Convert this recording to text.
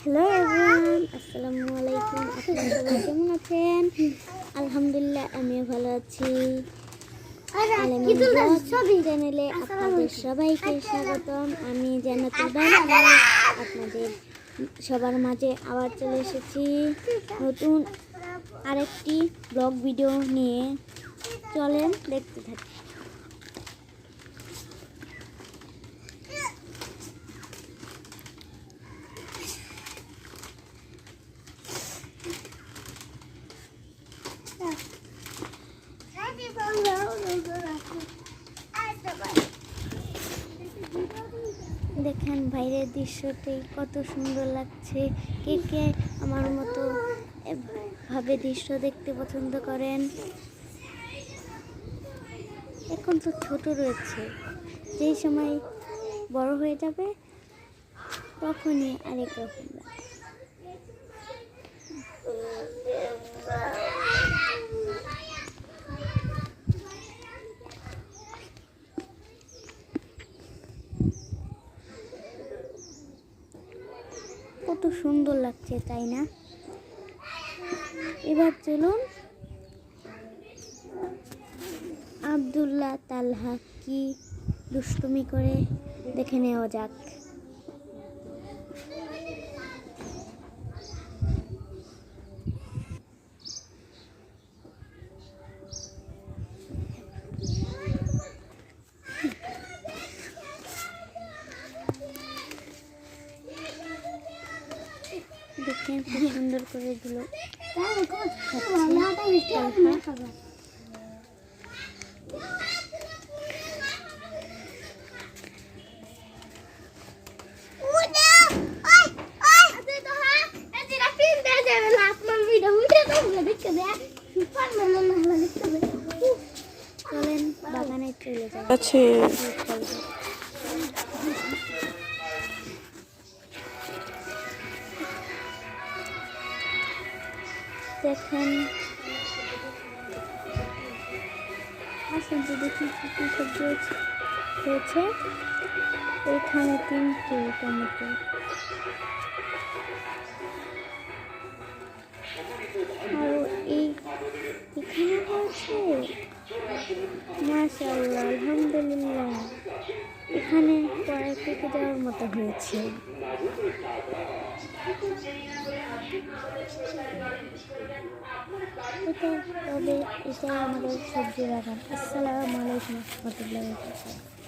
Hello everyone, আসসালামু আলাইকুম। আপনারা সবাই কেমন আছেন? আলহামদুলিল্লাহ, আমিও ভালো আছি। চ্যানেলে আপনাদের সবাইকে স্বাগতম। আমি জান্নাতুল বারকা আপনাদের সবার মাঝে আবার চলে এসেছি নতুন আরেকটি ব্লগ ভিডিও নিয়ে। চলেন দেখতে থাকি। দেখেন বাইরের দৃশ্যটি কত সুন্দর লাগছে। কে কে আমার মতো ভাবে দৃশ্য দেখতে পছন্দ করেন? এখন তো ছোট রয়েছে, যেই সময় বড় হয়ে যাবে তখনই আরেক রকম লাগবে। কত সুন্দর লাগছে, তাই না? এবার চলুন আব্দুল্লাহ তালহা কি দুষ্টুমি করে দেখে নেওয়া যাক। দেখেন খুব সুন্দর করে দিল। চলেন বাগানে চলে যাচ্ছে। দেখেন আসুন তো দেখি কি সবজি হয়েছে। এখানে 3টে টমেটো, আর এখানে হয়েছে মাশাআল্লাহ, আলহামদুলিল্লাহ। এখানে পরে পেকে যাওয়ার মতো হয়েছে। তবে এটাই আমাদের সবজি বাগান। আসসালামু আলাইকুম ওয়া রাহমাতুল্লাহি ওয়া বারাকাতুহু।